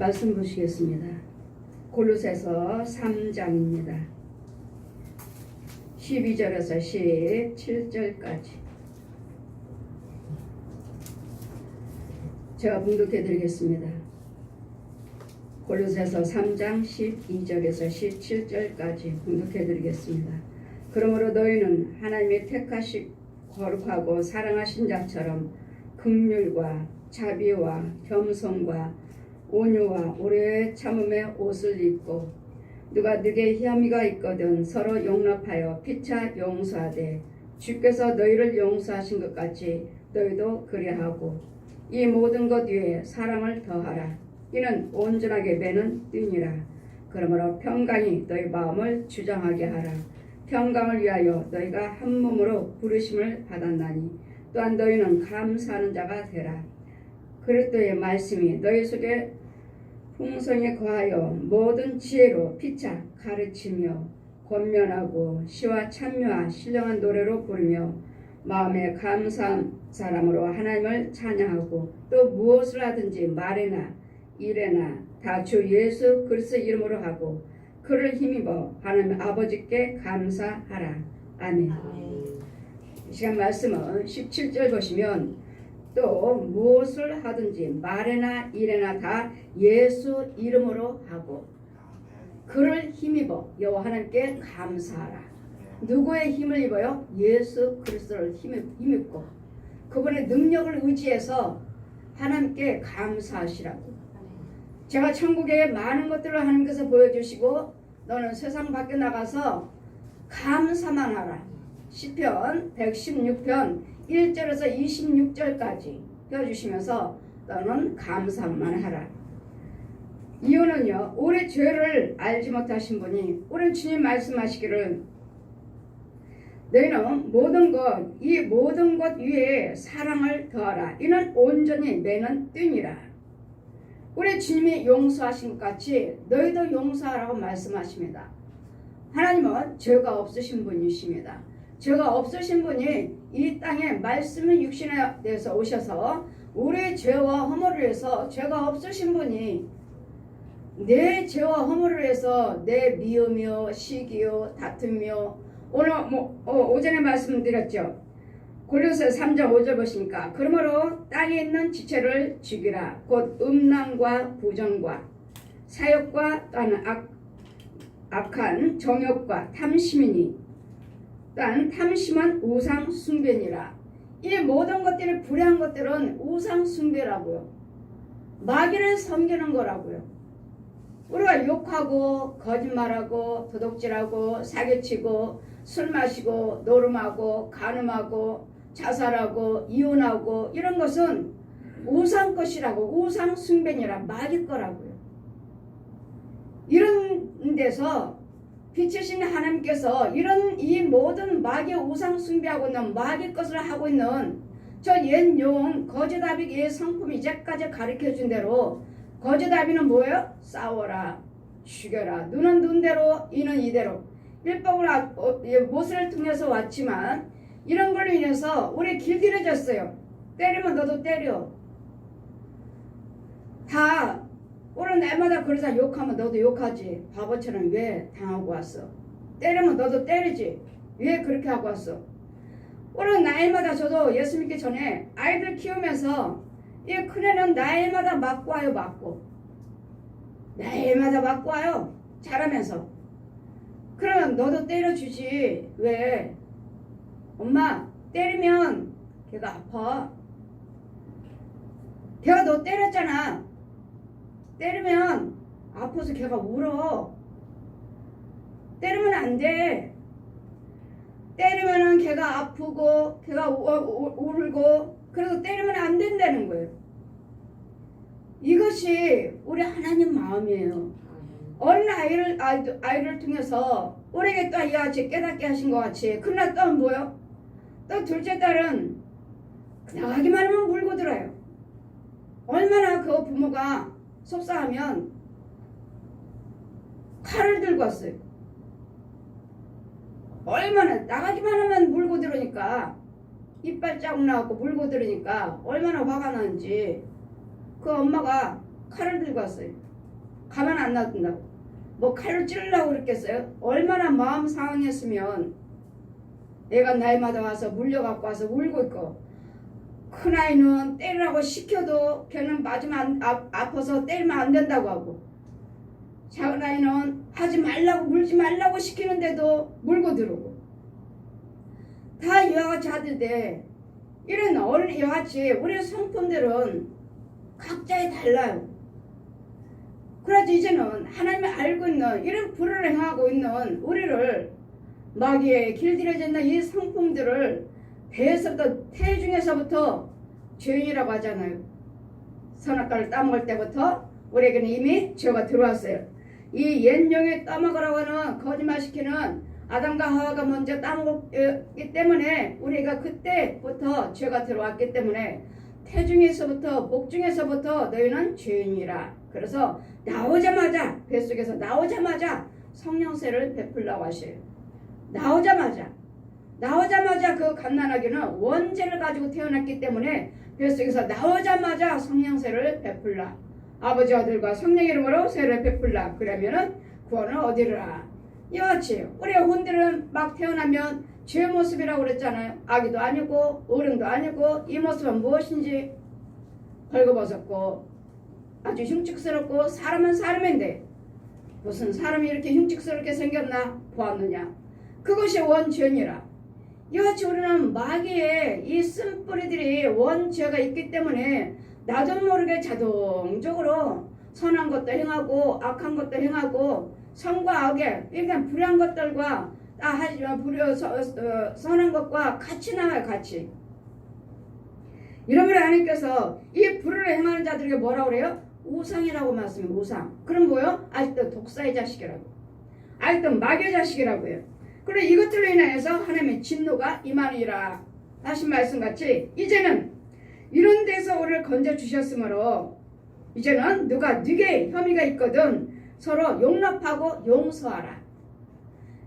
말씀 보시겠습니다. 골로새서 3장입니다. 12절에서 17절까지 제가 봉독해 드리겠습니다. 골로새서 3장 12절에서 17절까지 봉독해 드리겠습니다. 그러므로 너희는 하나님의 택하신 거룩하고 사랑하신 자처럼 긍휼과 자비와 겸손과 온유와 오래 참음의 옷을 입고 누가 네게 혐의가 있거든 서로 용납하여 피차 용서하되 주께서 너희를 용서하신 것 같이 너희도 그리하고 이 모든 것 위에 사랑을 더하라. 이는 온전하게 매는 띠니라. 그러므로 평강이 너희 마음을 주장하게 하라. 평강을 위하여 너희가 한 몸으로 부르심을 받았나니 또한 너희는 감사하는 자가 되라. 그리스도의 말씀이 너희 속에 풍성에 거하여 모든 지혜로 피차 가르치며 권면하고 시와 찬미와 신령한 노래로 부르며 마음에 감사한 사람으로 하나님을 찬양하고 또 무엇을 하든지 말이나 일에나 다 주 예수 그리스도 이름으로 하고 그를 힘입어 하나님 아버지께 감사하라. 아멘. 이 시간 말씀은 17절 보시면 또 무엇을 하든지 말에나 일에나 다 예수 이름으로 하고 그를 힘입어 여호와 하나님께 감사하라. 누구의 힘을 입어요? 예수 그리스도를 힘입고 그분의 능력을 의지해서 하나님께 감사하시라고. 제가 천국에 많은 것들을 하나님께서 보여주시고 너는 세상 밖에 나가서 감사만 하라. 시편 116편 1절에서 26절까지 펴주시면서 너는 감사만 하라. 이유는요, 우리 죄를 알지 못하신 분이 우리 주님 말씀하시기를 너희는 이 모든 것 위에 사랑을 더하라. 이는 온전히 매는 띠니라. 우리 주님이 용서하신 것 같이 너희도 용서하라고 말씀하십니다. 하나님은 죄가 없으신 분이십니다. 죄가 없으신 분이 이 땅에 말씀의 육신에 대해서 오셔서 우리의 죄와 허물을 해서 죄가 없으신 분이 내 죄와 허물을 해서 내 미움이요 시기요 다툼이요 오늘 오전에 말씀드렸죠. 골로새 3장 5절 보시니까 그러므로 땅에 있는 지체를 죽이라. 곧 음란과 부정과 사욕과 또한 악한 정욕과 탐심이니 또한 탐심은 우상 숭배니라. 이 모든 것들이 불의한 것들은 우상 숭배라고요. 마귀를 섬기는 거라고요. 우리가 욕하고 거짓말하고 도둑질하고 사기치고 술 마시고 노름하고 간음하고 자살하고 이혼하고 이런 것은 우상 것이라고 우상 숭배니라 마귀 거라고요. 이런 데서 빛이신 하나님께서 이 모든 마귀 우상 숭배하고 있는 마귀 것을 하고 있는 저 옛 용 거짓아비 의 성품 이제까지 가르쳐준 대로 거짓아비는 뭐예요? 싸워라 죽여라 눈은 눈대로 이는 이대로 율법으로 모세를 통해서 왔지만 이런 걸로 인해서 우리 길들여졌어요. 때리면 너도 때려. 다 오늘 날마다 그러자 욕하면 너도 욕하지. 바보처럼 왜 당하고 왔어? 때리면 너도 때리지. 왜 그렇게 하고 왔어? 오늘 날마다 저도 예수 믿기 전에 아이들 키우면서 이 큰애는 날마다 맞고 와요. 맞고 날마다 맞고 와요. 자라면서. 그러면 너도 때려주지. 왜? 엄마 때리면 걔가 아파. 걔가 너 때렸잖아. 때리면 아파서 걔가 울어. 때리면 안 돼. 때리면은 걔가 아프고 걔가 울고 그래서 때리면 안 된다는 거예요. 이것이 우리 하나님 마음이에요. 어린 아이를 통해서 우리에게 또 이같이 깨닫게 하신 것 같이 그러나 또 뭐요? 또 둘째 딸은 나가기만 하면 물고 들어요. 얼마나 그 부모가 속상하면 칼을 들고 왔어요. 얼마나 나가기만 하면 물고 들으니까 이빨 자국 나고 물고 들으니까 얼마나 화가 나는지 그 엄마가 칼을 들고 왔어요. 가만 안 놔둔다고. 뭐 칼로 찌르려고 그랬겠어요? 얼마나 마음 상했으면 애가 나이마다 와서 물려갖고 와서 울고 있고, 큰아이는 때리라고 시켜도 걔는 맞으면 아파서 때리면 안 된다고 하고, 작은아이는 하지 말라고 물지 말라고 시키는데도 물고 들어오고, 다 이와 같이 하던데, 이런 어른 이와 같이 우리 성품들은 각자에 달라요. 그래서 이제는 하나님이 알고 있는 이런 불을 행하고 있는 우리를 마귀에 길들여졌는 이 성품들을 배에서부터 태 중에서부터 죄인이라고 하잖아요. 선악과를 따먹을 때부터 우리에게는 이미 죄가 들어왔어요. 이 옛 영에 따먹으라고 하는 거짓말시키는 아담과 하와가 먼저 따먹었기 때문에 우리가 그때부터 죄가 들어왔기 때문에 태중에서부터 복중에서부터 너희는 죄인이라. 그래서 나오자마자 뱃속에서 나오자마자 성령세를 베풀라고 하셔요. 나오자마자 그 갓난아기는 원죄를 가지고 태어났기 때문에 뱃속에서 나오자마자 성령세를 베풀라. 아버지 아들과 성령 이름으로 세를 베풀라. 그러면은 구원은 어디로라. 이같이 우리의 혼들은 막 태어나면 죄 모습이라고 그랬잖아요. 아기도 아니고 어른도 아니고 이 모습은 무엇인지 벌거벗었고 아주 흉측스럽고 사람은 사람인데 무슨 사람이 이렇게 흉측스럽게 생겼나 보았느냐. 그것이 원죄니라. 이같이 우리는 마귀의 이 쓴뿌리들이 원죄가 있기 때문에 나도 모르게 자동적으로 선한 것도 행하고 악한 것도 행하고 선과 악의 그러니까 불의한 것들과 선한 것과 같이 나와요. 같이. 이러므로 하나님께서 이 불을 행하는 자들에게 뭐라고 그래요? 우상이라고 말씀해요. 우상. 그럼 뭐요? 아직도 독사의 자식이라고. 아직도 마귀의 자식이라고 해요. 그래 이것들로 인하여서 하나님의 진노가 임하니라 하신 말씀같이 이제는 이런 데서 우리를 건져주셨으므로 이제는 누가 네게 혐의가 있거든 서로 용납하고 용서하라.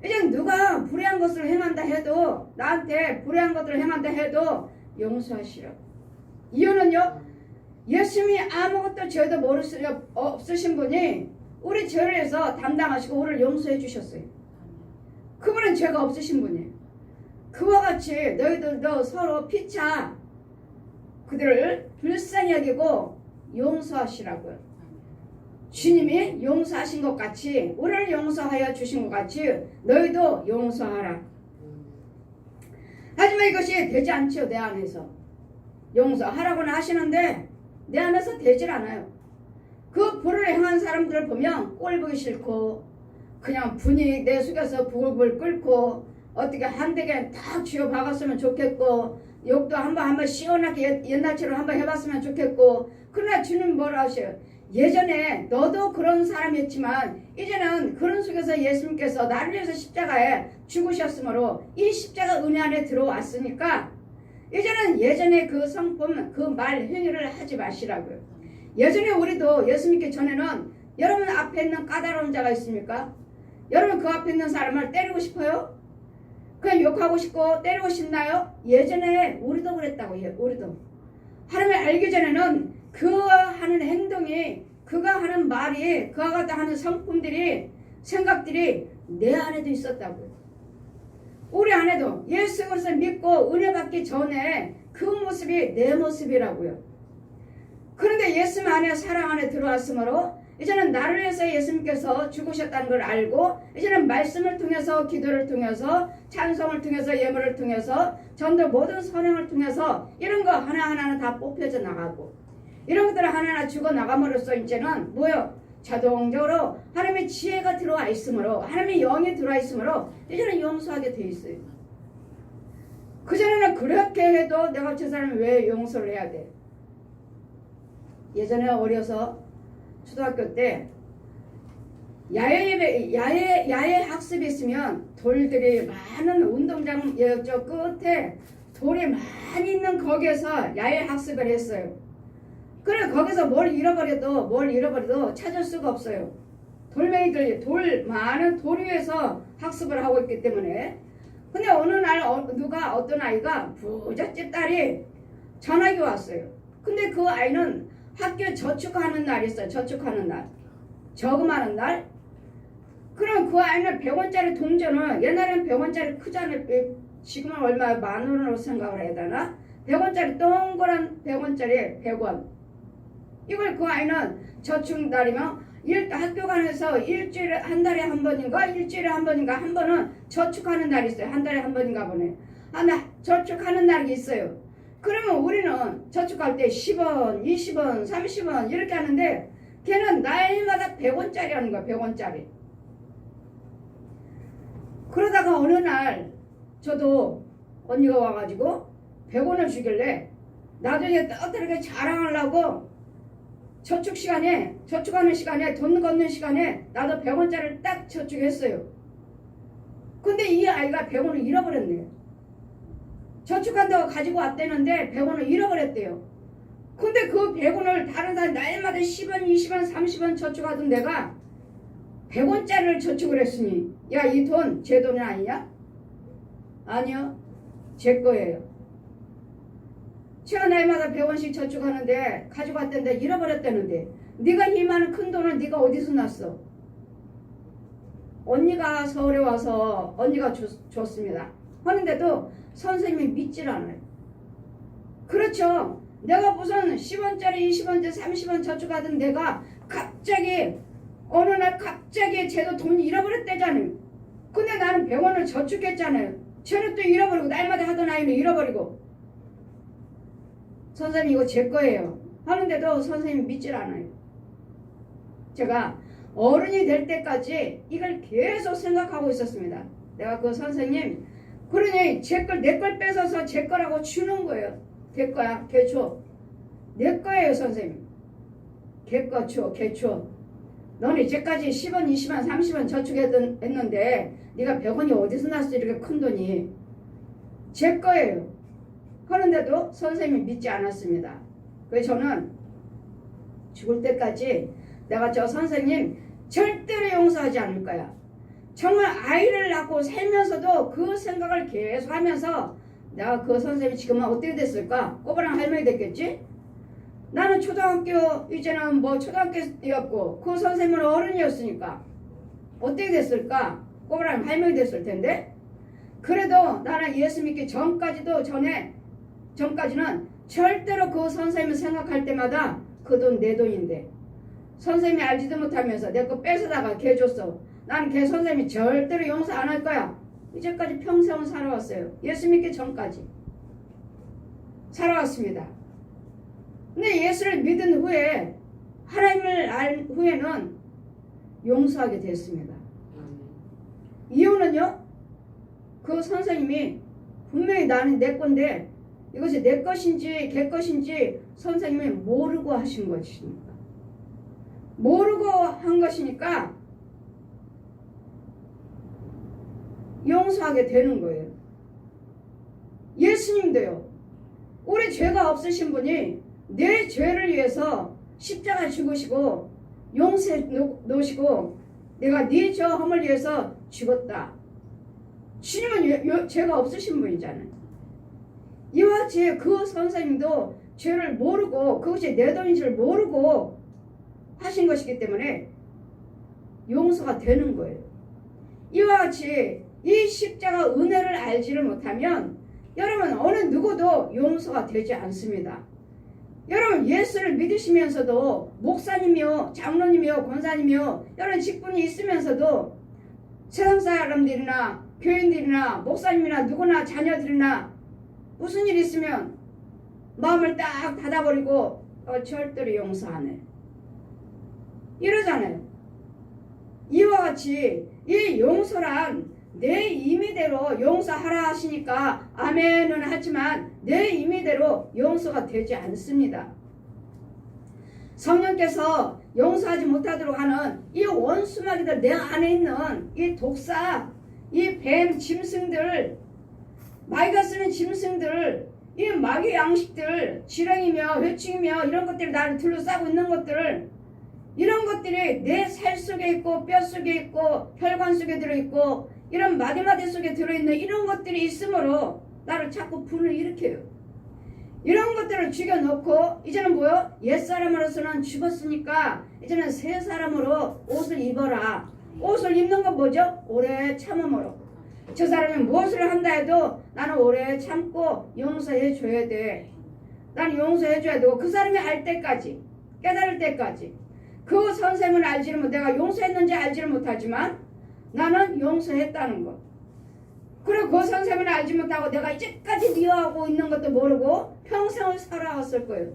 이제 누가 불의한 것을 행한다 해도 나한테 불의한 것을 행한다 해도 용서하시라고. 이유는요. 예수님이 아무것도 죄도 모를 수 없으신 분이 우리 죄를 해서 담당하시고 우리를 용서해 주셨어요. 그분은 죄가 없으신 분이에요. 그와 같이 너희들도 서로 피차 그들을 불쌍히 여기고 용서하시라고요. 주님이 용서하신 것 같이 우리를 용서하여 주신 것 같이 너희도 용서하라. 하지만 이것이 되지 않죠. 내 안에서 용서하라고는 하시는데 내 안에서 되질 않아요. 그 불을 행한 사람들을 보면 꼴 보기 싫고 그냥 분이 내 속에서 불불 끓고 어떻게 한 대게 딱 쥐어 박았으면 좋겠고 욕도 한번 시원하게 옛날처럼 한번 해봤으면 좋겠고 그러나 주님 뭐라 하셔요? 예전에 너도 그런 사람이었지만 이제는 그런 속에서 예수님께서 나를 위해서 십자가에 죽으셨으므로 이 십자가 은혜 안에 들어왔으니까 이제는 예전에 그 성품 그 말 행위를 하지 마시라고요. 예전에 우리도 예수 믿기 전에는 여러분 앞에 있는 까다로운 자가 있습니까? 여러분 그 앞에 있는 사람을 때리고 싶어요? 그냥 욕하고 싶고 때리고 싶나요? 예전에 우리도 그랬다고. 우리도 하나님을 알기 전에는 그가 하는 행동이 그가 하는 말이 그와 같다 하는 성품들이 생각들이 내 안에도 있었다고요. 우리 안에도 예수 그리스도를 믿고 은혜 받기 전에 그 모습이 내 모습이라고요. 그런데 예수 안에 사랑 안에 들어왔으므로 이제는 나를 위해서 예수님께서 죽으셨다는 걸 알고 이제는 말씀을 통해서 기도를 통해서 찬송을 통해서 예물을 통해서 전도 모든 선행을 통해서 이런 거 하나하나는 다 뽑혀져 나가고 이런 것들을 하나하나 죽어 나감으로써 이제는 뭐요? 자동적으로 하나님의 지혜가 들어와 있으므로 하나님의 영이 들어와 있으므로 이제는 용서하게 돼 있어요. 그전에는 그렇게 해도 내가 저 사람을 왜 용서를 해야 돼? 예전에 어려서 초등학교 때 야외 학습이 있으면 돌들이 많은 운동장 저 끝에 돌이 많이 있는 거기에서 야외 학습을 했어요. 그래 거기서 뭘 잃어버려도 찾을 수가 없어요. 돌멩이들 많은 돌 위에서 학습을 하고 있기 때문에. 근데 어느 날 어떤 아이가 부잣집 딸이 전화가 왔어요. 근데 그 아이는 학교 저축하는 날이 있어요. 저축하는 날. 저금하는 날? 그럼 그 아이는 100원짜리 동전은 옛날에는 100원짜리 크잖아요. 지금은 얼마 10,000원으로 생각을 해야 되나? 100원짜리 동그란 100원짜리 100원. 이걸 그 아이는 저축날이면 학교 가면서 일주일에 한 달에 한 번인가 일주일에 한 번인가 한 번은 저축하는 날이 있어요. 한 달에 한 번인가 보네. 저축하는 날이 있어요. 그러면 우리는 저축할 때 10원, 20원, 30원 이렇게 하는데 걔는 날마다 100원짜리 하는 거야. 100원짜리. 그러다가 어느 날 저도 언니가 와가지고 100원을 주길래 나도 이제 떠들게 자랑하려고 저축하는 시간에 돈 걷는 시간에 나도 100원짜리를 딱 저축했어요. 근데 이 아이가 100원을 잃어버렸네요. 저축한다고 가지고 왔대는데 100원을 잃어버렸대요. 근데 그 100원을 다른 사람 날마다 10원, 20원, 30원 저축하던 내가 100원짜리를 저축을 했으니 야, 이 돈 제 돈이 아니냐? 아니요. 제 거예요. 제가 날마다 100원씩 저축하는데 가지고 왔던데 잃어버렸다는데 네가 이 많은 큰 돈을 네가 어디서 났어? 언니가 서울에 와서 언니가 줬습니다. 하는데도 선생님이 믿질 않아요. 그렇죠. 내가 무슨 10원짜리 20원짜리 30원 저축하던 내가 갑자기 어느 날 갑자기 쟤도 돈이 잃어버렸대잖아요. 근데 나는 100원을 저축했잖아요. 쟤는 또 잃어버리고 날마다 하던 아이는 잃어버리고 선생님 이거 제 거예요 하는데도 선생님이 믿질 않아요. 제가 어른이 될 때까지 이걸 계속 생각하고 있었습니다. 내가 그 선생님 그러니 내 걸 뺏어서 제 거라고 주는 거예요. 걔 거야. 걔 줘. 내 거예요 선생님. 걔 거 줘. 걔 줘. 너는 이제까지 10원 20원 30원 저축했는데 네가 100원이 어디서 났어 이렇게 큰 돈이. 제 거예요. 그런데도 선생님이 믿지 않았습니다. 그래서 저는 죽을 때까지 내가 저 선생님 절대로 용서하지 않을 거야. 정말 아이를 낳고 살면서도 그 생각을 계속 하면서 내가 그 선생님이 지금은 어떻게 됐을까? 꼬부랑 할머니 됐겠지? 나는 초등학교 이제는 뭐 초등학교였고 그 선생님은 어른이었으니까 어떻게 됐을까? 꼬부랑 할머니 됐을 텐데 그래도 나는 예수 믿기 전까지는 절대로 그 선생님을 생각할 때마다 그 돈 내 돈인데 선생님이 알지도 못하면서 내 거 뺏어다가 걔 줬어. 난 걔 선생님이 절대로 용서 안 할 거야. 이제까지 평생을 살아왔어요. 예수 믿기 전까지 살아왔습니다. 근데 예수를 믿은 후에 하나님을 알 후에는 용서하게 됐습니다. 이유는요. 그 선생님이 분명히 나는 내 건데 이것이 내 것인지 걔 것인지 선생님이 모르고 하신 것이니까 모르고 한 것이니까 용서하게 되는 거예요. 예수님도요. 우리 죄가 없으신 분이 내 죄를 위해서 십자가 죽으시고 용서해 놓으시고 내가 네 저 허물 위해서 죽었다. 주님은 죄가 없으신 분이잖아요. 이와 같이 그 선생님도 죄를 모르고 그것이 내 돈인 줄 모르고 하신 것이기 때문에 용서가 되는 거예요. 이와 같이 이 십자가 은혜를 알지를 못하면 여러분 어느 누구도 용서가 되지 않습니다. 여러분 예수를 믿으시면서도 목사님이요 장로님이요 권사님이요 여러 직분이 있으면서도 세상 사람들이나 교인들이나 목사님이나 누구나 자녀들이나 무슨 일 있으면 마음을 딱 닫아버리고 절대로 용서 안 해. 이러잖아요. 이와 같이 이 용서란 내 임의대로 용서하라 하시니까 아멘은 하지만 내 임의대로 용서가 되지 않습니다. 성령께서 용서하지 못하도록 하는 이 원수마귀들 내 안에 있는 이 독사 이 뱀 짐승들 마귀가 쓰는 짐승들 이 마귀 양식들 지렁이며 회충이며 이런 것들이 나를 둘러싸고 있는 것들 이런 것들이 내 살 속에 있고 뼈 속에 있고 혈관 속에 들어있고 이런 마디마디 속에 들어있는 이런 것들이 있으므로 나를 자꾸 분을 일으켜요. 이런 것들을 죽여놓고 이제는 뭐요? 옛사람으로서는 죽었으니까 이제는 새 사람으로 옷을 입어라. 옷을 입는 건 뭐죠? 오래 참음으로. 저 사람이 무엇을 한다 해도 나는 오래 참고 용서해 줘야 돼. 나는 용서해 줘야 되고 그 사람이 알 때까지, 깨달을 때까지. 그 선생을 알지는 못, 내가 용서했는지 알지는 못하지만 나는 용서했다는 것. 그리고 그 선생을 알지 못하고 내가 이제까지 미워하고 있는 것도 모르고 평생을 살아왔을 거예요.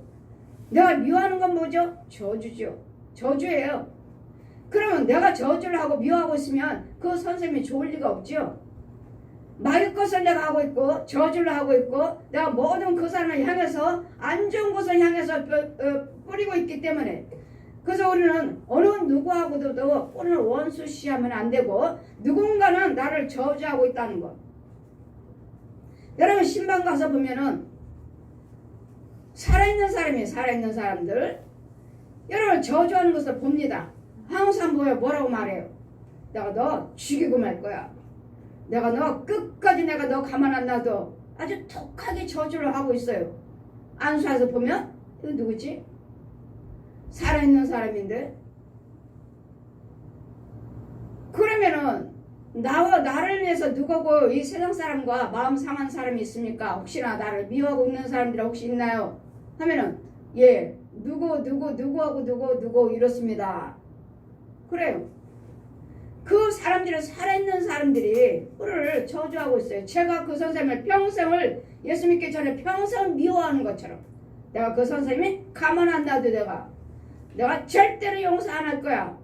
내가 미워하는 건 뭐죠? 저주죠. 저주예요. 그러면 내가 저주를 하고 미워하고 있으면 그 선생님이 좋을 리가 없죠. 마귀 것을 내가 하고 있고 저주를 하고 있고 내가 모든 그 사람을 향해서 안 좋은 것을 향해서 뿌리고 있기 때문에, 그래서 우리는 어느 누구하고도 우리는 원수시하면 안 되고 누군가는 나를 저주하고 있다는 것. 여러분 신방 가서 보면은 살아있는 사람들 여러분 저주하는 것을 봅니다. 항상 뭐라고 말해요? 내가 너 죽이고 말 거야. 내가 너 끝까지 내가 너 가만 안 놔둬. 아주 독하게 저주를 하고 있어요. 안수해서 보면 이거 누구지? 살아있는 사람인데. 그러면은 나를 위해서 누구고 이 세상 사람과 마음 상한 사람이 있습니까? 혹시나 나를 미워하고 있는 사람들이 혹시 있나요? 하면은 예, 누구하고 누구 이렇습니다. 그래요. 그 사람들은 살아있는 사람들이 우리를 저주하고 있어요. 제가 그 선생님을 평생을 예수 믿기 전에 평생 미워하는 것처럼 내가 그 선생님이 가만 안 놔도 내가 절대로 용서 안 할 거야.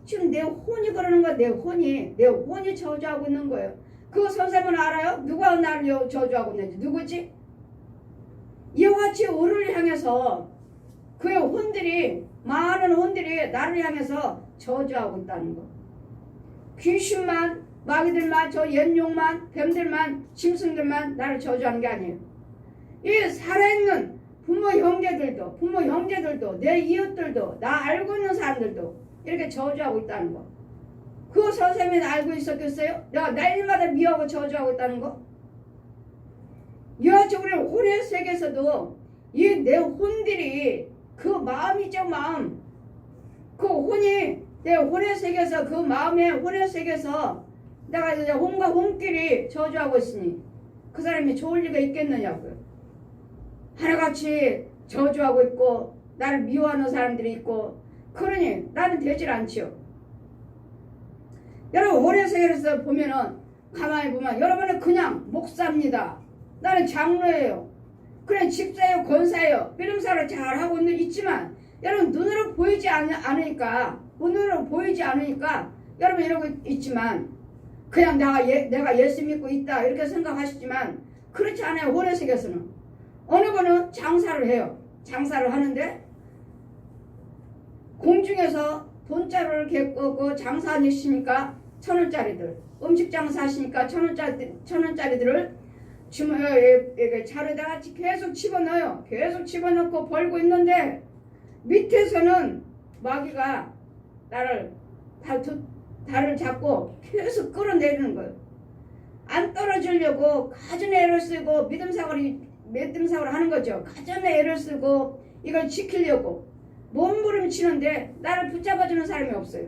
지금 내 혼이 그러는 거야. 내 혼이 저주하고 있는 거예요. 그 선생님은 알아요? 누가 나를 저주하고 있는지. 누구지? 이와 같이 우리를 향해서 그의 혼들이, 많은 혼들이 나를 향해서 저주하고 있다는 거. 귀신만, 마귀들만, 저 옛용만, 뱀들만, 짐승들만 나를 저주하는 게 아니에요. 이 살아있는 부모 형제들도 내 이웃들도 나 알고 있는 사람들도 이렇게 저주하고 있다는 거. 그 선생님이 알고 있었겠어요? 내가 날마다 미워하고 저주하고 있다는 거. 이와 같이 우리 혼의 세계에서도 이 내 혼들이 그 마음이죠, 마음. 그 혼이 내 혼의 세계에서 그 마음의 혼의 세계에서 내가 이제 혼과 혼끼리 저주하고 있으니 그 사람이 좋을 리가 있겠느냐고요. 하나같이 저주하고 있고 나를 미워하는 사람들이 있고 그러니 나는 되질 않지요. 여러분 혼의 세계에서 보면은 가만히 보면 여러분은 그냥 목사입니다. 나는 장로예요. 그래 집사예요, 권사예요. 비름사를 잘하고 있지만 여러분 눈으로 보이지 않으니까 여러분 이러고 있지만 그냥 내가 예수 믿고 있다 이렇게 생각하시지만 그렇지 않아요. 혼의 세계에서는 어느 분은 장사를 해요. 장사를 하는데 공중에서 돈자루를 개끄고 장사하시니까 1,000원짜리들, 음식 장사하시니까 1,000원짜리들을 자루에다가 계속 집어넣어요. 계속 집어넣고 벌고 있는데 밑에서는 마귀가 달을 잡고 계속 끌어내리는 거예요. 안 떨어지려고 가진 애를 쓰고 믿음 사고를 하는 거죠. 가진 애를 쓰고 이걸 지키려고 몸부림치는데 나를 붙잡아주는 사람이 없어요.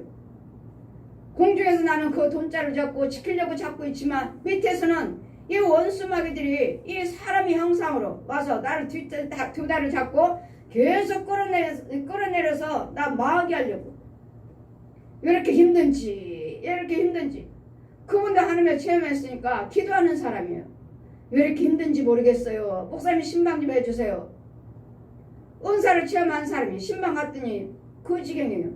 공중에서 나는 그 돈자를 잡고 지키려고 잡고 있지만 밑에서는 이 원수 마귀들이 이 사람의 형상으로 와서 나를 두 다리를 잡고 계속 끌어내려서 나 망하게 하려고. 왜 이렇게 힘든지 그분도 하나님의 체험했으니까 기도하는 사람이에요. 왜 이렇게 힘든지 모르겠어요. 목사님 신방 좀 해주세요. 은사를 체험한 사람이 신방 갔더니 그 지경이에요.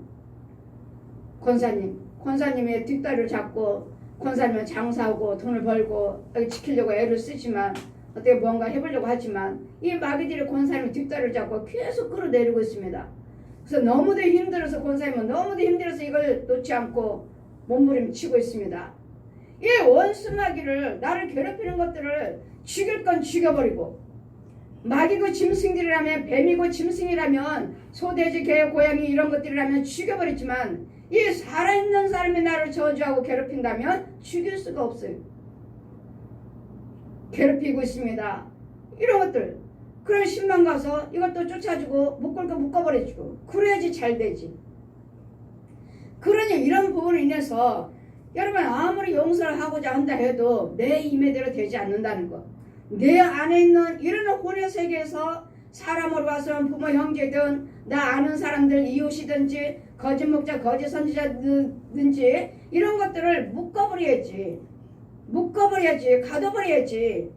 권사님의 뒷다리를 잡고 권사님은 장사하고 돈을 벌고 지키려고 애를 쓰지만 어떻게 뭔가 해보려고 하지만 이 마귀들이 권사님의 뒷다리를 잡고 계속 끌어내리고 있습니다. 그래서 너무도 힘들어서 권사님은 너무도 힘들어서 이걸 놓지 않고 몸부림치고 있습니다. 이 원수 마귀를 나를 괴롭히는 것들을 죽일 건 죽여버리고 마귀고 짐승들이라면 뱀이고 짐승이라면 소돼지 개 고양이 이런 것들이라면 죽여버리지만 이 살아있는 사람이 나를 저주하고 괴롭힌다면 죽일 수가 없어요. 괴롭히고 있습니다. 이런 것들 그럼 신방 가서 이것도 쫓아주고 묶을 거 묶어버려주고 그래야지 잘 되지. 그러니 이런 부분을 인해서 여러분 아무리 용서를 하고자 한다 해도 내 임의대로 되지 않는다는 거. 내 안에 있는 이런 혼의 세계에서 사람으로 봐서는 부모 형제든 나 아는 사람들 이웃이든지 거짓 목자 거짓 선지자든지 이런 것들을 묶어버려야지. 가둬버려야지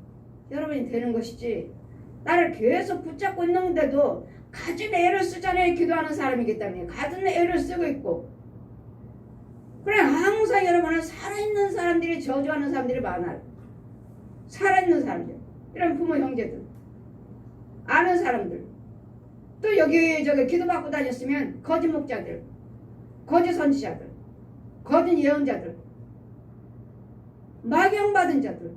여러분이 되는 것이지. 나를 계속 붙잡고 있는데도 가진 애를 쓰잖아요. 기도하는 사람이기 때문에 가진 애를 쓰고 있고. 그래 항상 여러분은 살아있는 사람들이 저주하는 사람들이 많아요. 살아있는 사람들 이런 부모 형제들 아는 사람들 또 여기저기 기도받고 다녔으면 거짓 목자들 거짓 선지자들 거짓 예언자들 막용받은 자들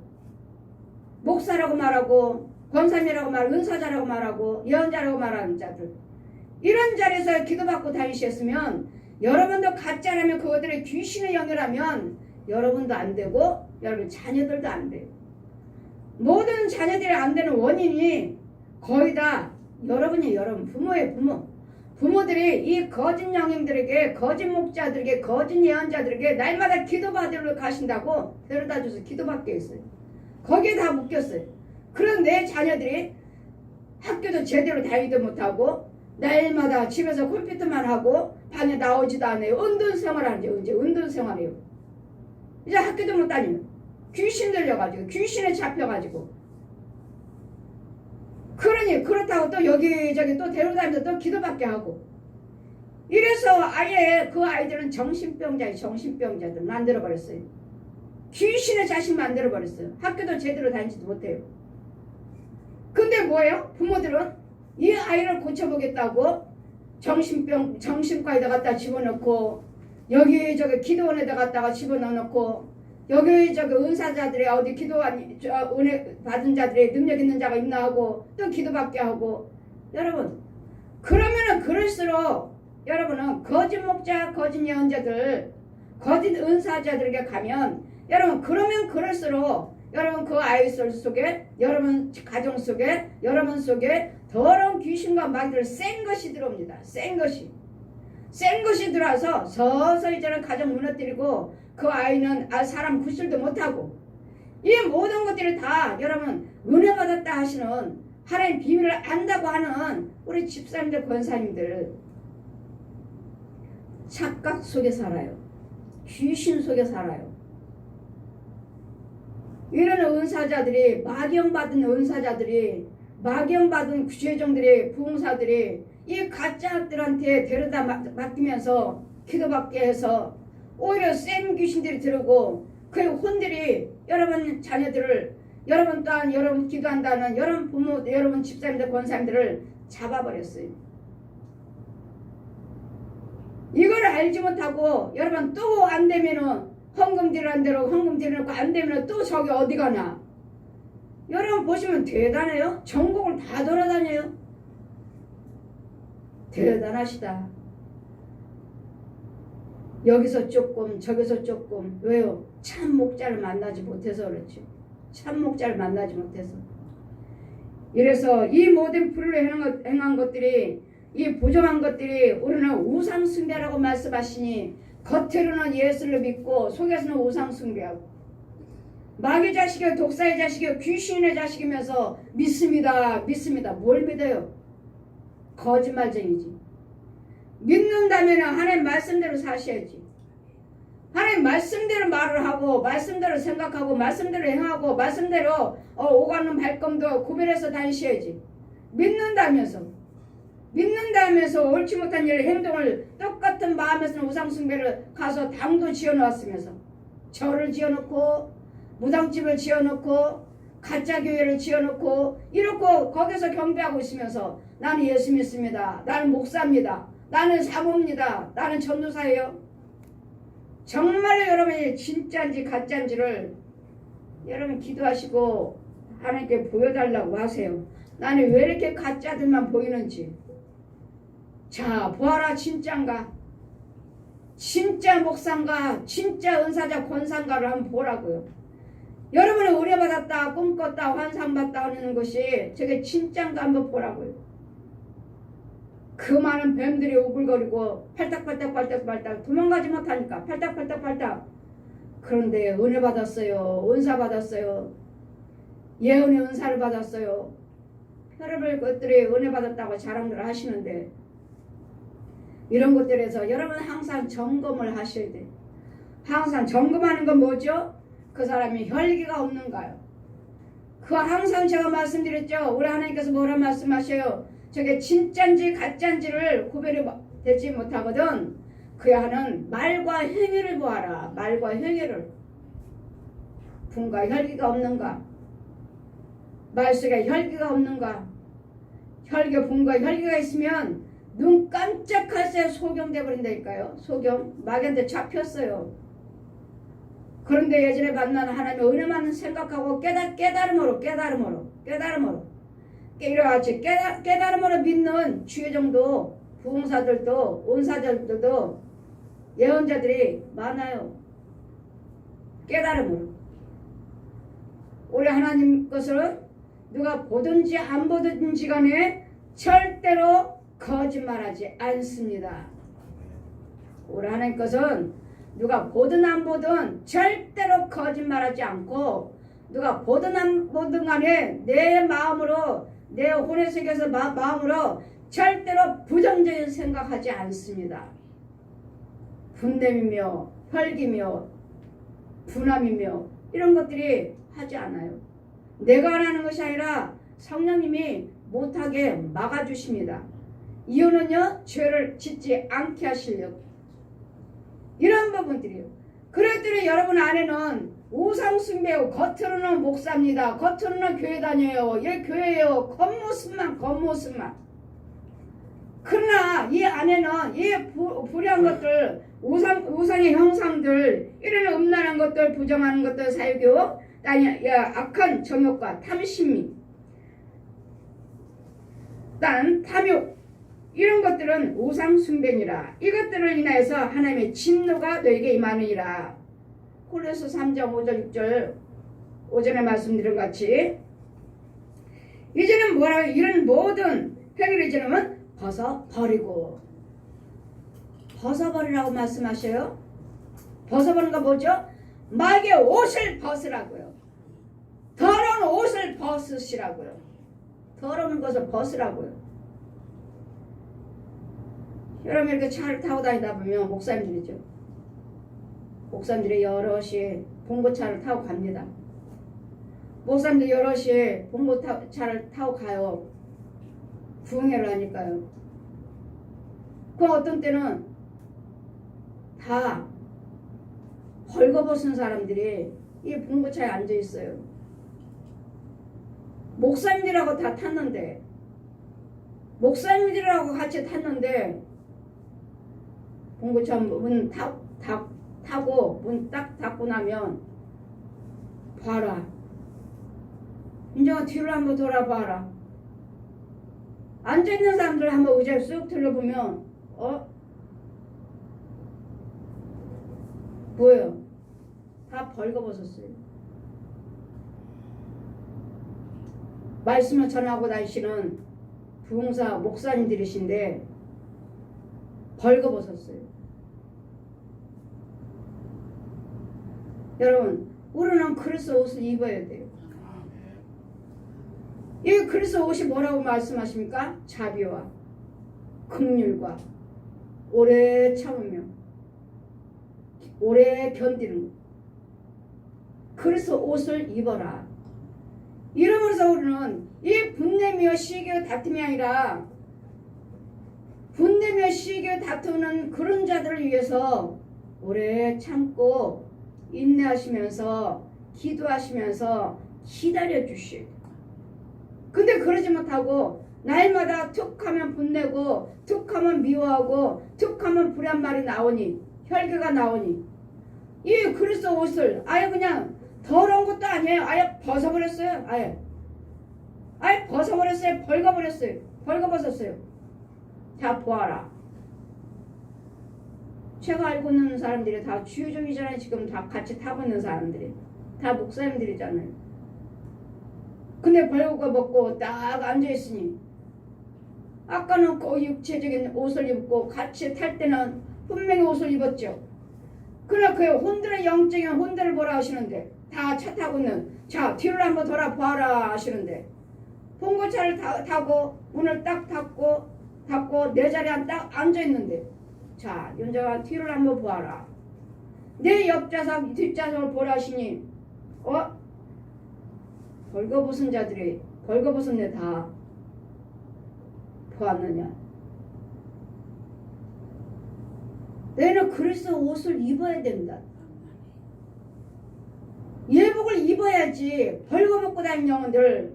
목사라고 말하고 권사님이라고 말하고 은사자라고 말하고 예언자라고 말하는 자들 이런 자리에서 기도받고 다니셨으면 여러분도 가짜라면 그것들의 귀신의 영이라면 여러분도 안 되고 여러분 자녀들도 안 돼요. 모든 자녀들이 안 되는 원인이 거의 다 여러분이 여러분 부모의 부모 부모들이 이 거짓 영행들에게 거짓 목자들에게 거짓 예언자들에게 날마다 기도받으러 가신다고 데려다줘서 기도받게 했어요. 거기에 다 묶였어요. 그런 내 자녀들이 학교도 제대로 다니도 못하고 날마다 집에서 컴퓨터만 하고 방에 나오지도 않아요. 은둔생활하죠. 이제 은둔생활이에요. 이제 학교도 못 다니요. 귀신 들려가지고 귀신에 잡혀가지고 그러니 그렇다고 또 여기저기 또 데려다니면서 또 기도받게 하고 이래서 아예 그 아이들은 정신병자들 만들어버렸어요. 귀신의 자식 만들어버렸어요. 학교도 제대로 다니지도 못해요. 근데 뭐예요? 부모들은 이 아이를 고쳐보겠다고 정신과에다 갖다 집어넣고 여기저기 기도원에다 갖다가 집어넣고 여기저기 은사자들이 어디 은혜 받은 자들이 능력 있는 자가 있나 하고 또 기도받게 하고 여러분 그러면은 그럴수록 여러분은 거짓 목자 거짓 예언자들 거짓 은사자들에게 가면 여러분 그러면 그럴수록 여러분 그 아이 속에 여러분 가정 속에 여러분 속에 더러운 귀신과 마귀를 센 것이 들어옵니다. 센 것이 들어와서 서서히 저는 가정 무너뜨리고 그 아이는 사람 구실도 못하고 이 모든 것들이 다 여러분 은혜 받았다 하시는 하나님 비밀을 안다고 하는 우리 집사님들 권사님들 착각 속에 살아요. 귀신 속에 살아요. 이런 은사자들이 막용받은 은사자들이 막용받은 죄종들이 부흥사들이 이 가짜들한테 데려다 맡기면서 기도받게 해서 오히려 센 귀신들이 들어오고 그 혼들이 여러분 자녀들을 여러분 또한 여러분 기도한다는 여러분 부모 여러분 집사님들 권사님들을 잡아버렸어요. 이걸 알지 못하고 여러분 또 안 되면은 헌금 드리는 대로 헌금 드리는 거 안 되면 또 저기 어디 가나. 여러분 보시면 대단해요. 전국을 다 돌아다녀요. 대단하시다. 여기서 조금 저기서 조금 왜요? 참 목자를 만나지 못해서 그렇지. 참 목자를 만나지 못해서. 이래서 이 모든 불을 행한 것들이 이 부정한 것들이 우리는 우상숭배라고 말씀하시니 겉으로는 예수를 믿고 속에서는 우상숭배하고 마귀 자식이요 독사의 자식이요 귀신의 자식이면서 믿습니다. 뭘 믿어요? 거짓말쟁이지. 믿는다면 하나님 말씀대로 사셔야지. 하나님 말씀대로 말을 하고 말씀대로 생각하고 말씀대로 행하고 말씀대로 오가는 발걸음도 구별해서 다니셔야지. 믿는다면서 옳지 못한 일 행동을 똑같은 마음에서는 우상숭배를 가서 당도 지어놓았으면서 절을 지어놓고 무당집을 지어놓고 가짜교회를 지어놓고 이렇고 거기서 경배하고 있으면서 나는 예수 믿습니다. 나는 목사입니다. 나는 사모입니다. 나는 전도사예요. 정말로 여러분이 진짜인지 가짜인지를 여러분 기도하시고 하나님께 보여달라고 하세요. 나는 왜 이렇게 가짜들만 보이는지. 자 보아라 진짜인가 진짜 목사인가 진짜 은사자 권사인가를 한번 보라고요. 여러분이 의뢰받았다, 꿈꿨다, 환상받다 하는 것이 저게 진짜인가 한번 보라고요. 그 많은 뱀들이 우글거리고 팔딱팔딱 도망가지 못하니까 팔딱. 그런데 은혜 받았어요. 은사 받았어요. 예언의 은사를 받았어요. 별의별 것들이 은혜 받았다고 자랑을 하시는데 이런 것들에서 여러분 항상 점검을 하셔야 돼요. 항상 점검하는 건 뭐죠? 그 사람이 혈기가 없는가요? 그 항상 제가 말씀드렸죠. 우리 하나님께서 뭐라 말씀하셔요? 저게 진짠지 가짠지를 구별이 되지 못하거든. 그야 하는 말과 행위를 보아라. 말과 행위를. 분과 혈기가 없는가? 말 속에 혈기가 없는가? 분과 혈기가 있으면 눈 깜짝할 새 소경돼 버린다니까요. 소경. 마귀한테 잡혔어요. 그런데 예전에 만난 하나님의 은혜만 생각하고 깨달음으로 이러같이 깨달음으로 믿는 주의정도 부흥사들도 은사들도 예언자들이 많아요. 깨달음으로. 우리 하나님 것을 누가 보든지 안 보든지 간에 절대로 거짓말하지 않습니다. 우리 하나님 것은 누가 보든 안 보든 절대로 거짓말하지 않고 누가 보든 안 보든 간에 내 마음으로 내 혼의 세계에서 마음으로 절대로 부정적인 생각하지 않습니다. 분냄이며 혈기며 분함이며 이런 것들이 하지 않아요. 내가 안 하는 것이 아니라 성령님이 못하게 막아주십니다. 이유는요, 죄를 짓지 않게 하시려고. 이런 부분들이요. 그랬더니 여러분 안에는 우상숭배요. 겉으로는 목사입니다. 겉으로는 교회 다녀요. 예, 교회예요. 겉모습만. 그러나 이 안에는 이 불의한 것들, 우상의 형상들, 이런 음란한 것들, 부정하는 것들, 사유교, 악한 정욕과 탐심이, 탐욕, 이런 것들은 우상숭배니라. 이것들을 인하여서 하나님의 진노가 너에게 임하느니라. 고린도서 3장 5절 6절 오전에 말씀드린 것 같이 이제는 뭐라고 이런 모든 행위를 이제는 벗어버리고 벗어버리라고 말씀하셔요. 벗어버리는 거 뭐죠? 마귀의 옷을 벗으라고요. 더러운 옷을 벗으시라고요. 더러운 것을 벗으라고요. 여러분 이렇게 차를 타고 다니다 보면 목사님들이 여럿이 봉고차를 타고 갑니다. 목사님들 여럿이 봉고차를 타고 가요. 부흥회를 하니까요. 그 어떤 때는 다 벌거벗은 사람들이 이 봉고차에 앉아 있어요. 목사님들하고 다 탔는데 목사님들하고 같이 탔는데 봉고차 문 타고 문 딱 닫고 나면 봐라. 인정아 뒤로 한번 돌아봐라. 앉아있는 사람들 한번 의자에 쑥 들려보면 뭐예요? 다 벌거벗었어요. 말씀을 전하고 다니시는 부흥사 목사님들이신데 벌거벗었어요. 여러분, 우리는 그리스도 옷을 입어야 돼요. 이 그리스도 옷이 뭐라고 말씀하십니까? 자비와 긍휼과 오래 참으며 오래 견디는 그리스도 옷을 입어라. 이러면서 우리는 이 분내며 시기의 다툼이 아니라 분내며 시기의 다투는 그런 자들을 위해서 오래 참고 인내하시면서 기도하시면서 기다려 주셔야 돼요. 근데 그러지 못하고 날마다 툭하면 분내고 툭하면 미워하고 툭하면 불의한 말이 나오니 혈기가 나오니 이 그리스도 옷을 아예 그냥 더러운 것도 아니에요. 아예 벗어버렸어요. 아예 벗어버렸어요. 벌거벗었어요. 자 보아라. 제가 알고 있는 사람들이 다 주유종이잖아요. 지금 다 같이 타고 있는 사람들이. 다 목사님들이잖아요. 근데 벌거 먹고 딱 앉아있으니 아까는 그 육체적인 옷을 입고 같이 탈 때는 분명히 옷을 입었죠. 그러나 그 혼들의 영적인 혼들을 보라 하시는데 다 차 타고는 자 뒤를 한번 돌아봐라 하시는데 봉고차를 타고 문을 딱 닫고 내 자리에 딱 앉아있는데 자 윤정아 뒤를 한번 보아라. 내 옆좌석 뒷좌석을 보라 하시니 벌거벗은 자들이 벌거벗은 내 다 보았느냐. 너희는 그리스도 옷을 입어야 된다. 예복을 입어야지 벌거벗고 다니는 영혼들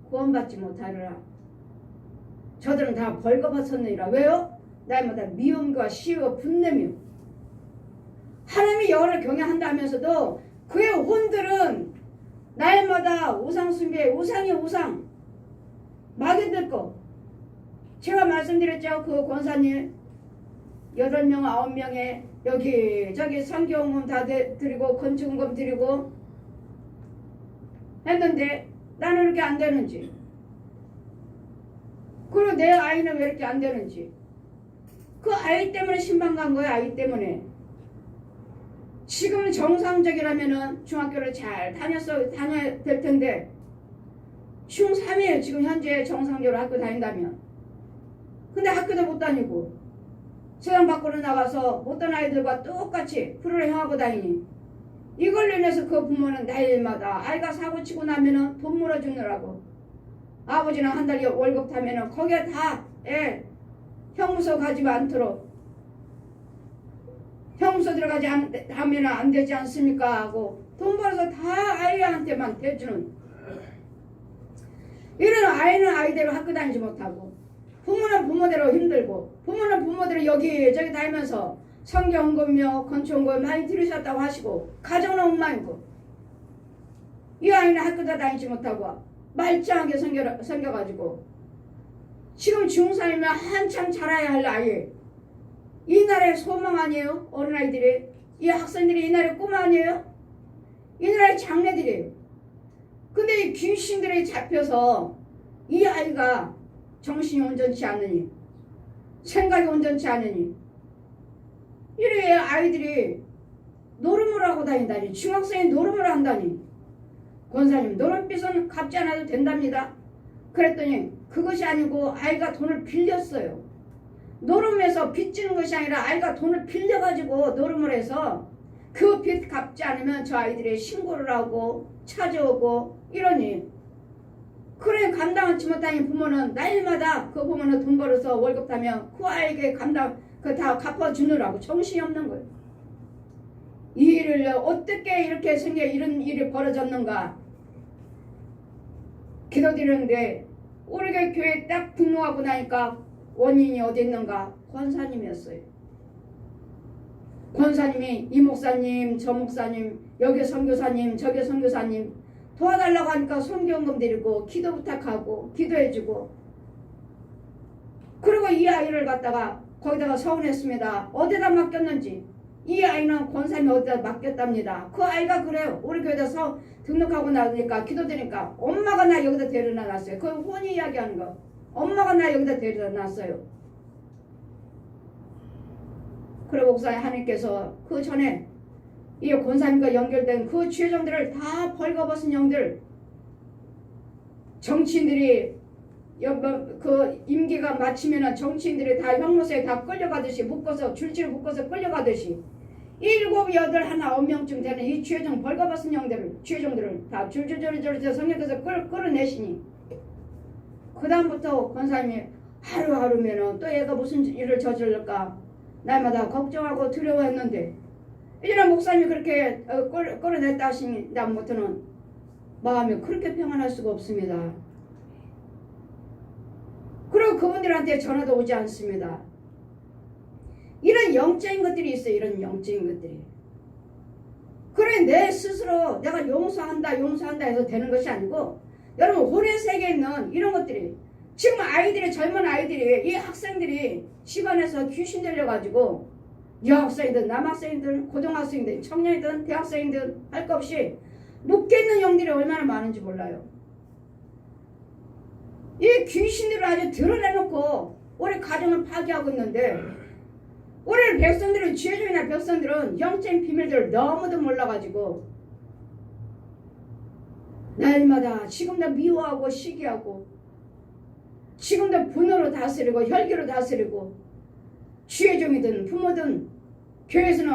구원받지 못하리라. 저들은 다 벌거벗었느니라. 왜요? 날마다 미움과 시위와 분냄이요. 하나님의 여호와를 경외한다면서도 그의 혼들은 날마다 우상 숭배, 우상이 우상 마귀들 거. 제가 말씀드렸죠. 그 권사님 8명 9명에 여기저기 성경금 다 드리고 건축금 드리고 했는데 나는 이렇게 안 되는지, 그리고 내 아이는 왜 이렇게 안 되는지, 그 아이 때문에 신방 간 거야. 아이 때문에. 지금 정상적이라면은 중학교를 잘 다녀야 될 텐데 중3이에요. 지금 현재 정상적으로 학교 다닌다면. 근데 학교도 못 다니고 세상 밖으로 나가서 못된 아이들과 똑같이 불을 행하고 다니니 이걸로 인해서 그 부모는 날마다 아이가 사고치고 나면은 돈 물어주느라고 아버지는 한 달 월급 타면은 거기에 다 형무소 가지면 않도록 형무소 들어가지 하면 안 되지 않습니까 하고 돈 벌어서 다 아이한테만 대주는 이런 아이는 아이대로 학교 다니지 못하고 부모는 부모대로 힘들고 부모는 부모대로 여기저기 다니면서 성경금요 건축금 많이 들으셨다고 하시고 가정은 엉망이고 이 아이는 학교도 다니지 못하고 말짱하게 생겨가지고 지금 중3이면 한참 자라야 할 아이, 이 나라의 소망 아니에요? 어린아이들이, 이 학생들이 이 나라의 꿈 아니에요? 이 나라의 장래들이에요. 근데 이 귀신들이 잡혀서 이 아이가 정신이 온전치 않으니 생각이 온전치 않으니 이래 아이들이 노름을 하고 다닌다니, 중학생이 노름을 한다니. 권사님, 노름빚은 갚지 않아도 된답니다. 그랬더니 그것이 아니고 아이가 돈을 빌렸어요. 노름에서 빚지는 것이 아니라 아이가 돈을 빌려가지고 노름을 해서 그 빚 갚지 않으면 저 아이들이 신고를 하고 찾아오고 이러니, 그래 감당하지 못하는 부모는 날마다 그 부모는 돈 벌어서 월급 타면 그 아이에게 그 다 갚아주느라고 정신이 없는 거예요. 이 일을 어떻게 이렇게 이런 일이 벌어졌는가 기도드리는데 우리 교회에 딱 등록하고 나니까 원인이 어디 있는가? 권사님이었어요. 권사님이 이 목사님 저 목사님 여기 선교사님 저기 선교사님 도와달라고 하니까 성경금 드리고 기도 부탁하고 기도해주고, 그리고 이 아이를 갖다가 거기다가 서운했습니다. 어디다 맡겼는지. 이 아이는 권사님이 어디다 맡겼답니다. 그 아이가 그래요. 우리 교회에서 등록하고 나니까 기도드리니까 엄마가 나 여기다 데려다 놨어요. 그 혼이 이야기하는 거. 엄마가 나 여기다 데려다 놨어요. 그래 목사님 하나님께서 그 전에 이 권사님과 연결된 그 죄정들을 다 벌거벗은 영들, 정치인들이 그 임기가 마치면은 정치인들이 다 형무소에 다 끌려가듯이 묶어서 줄지를 묶어서 끌려가듯이 7, 8, 1, 9명쯤 되는 이 죄정 벌거벗은 죄정들을 다 줄줄줄줄 성령께서 끌어내시니, 그 다음부터 권사님이 하루하루면은 또 얘가 무슨 일을 저질렀까 날마다 걱정하고 두려워했는데, 이제는 목사님이 그렇게 끌어냈다 하시니 다음부터는 마음이 그렇게 평안할 수가 없습니다. 그리고 그분들한테 전화도 오지 않습니다. 이런 영적인 것들이 있어요. 이런 영적인 것들이. 그래 내 스스로 내가 용서한다 해서 되는 것이 아니고, 여러분 혼의 세계에 있는 이런 것들이 지금 젊은 아이들이 이 학생들이 집안에서 귀신 들려가지고 여학생이든 남학생이든 고등학생이든 청년이든 대학생이든 할 것 없이 묶여있는 영들이 얼마나 많은지 몰라요. 이 귀신들을 아주 드러내놓고 우리 가정을 파괴하고 있는데, 우리 백성들은, 지혜중이나 백성들은 영적인 비밀들을 너무도 몰라가지고 날마다 지금도 미워하고 시기하고 지금도 분노로 다스리고 혈기로 다스리고, 지혜중이든 부모든 교회에서는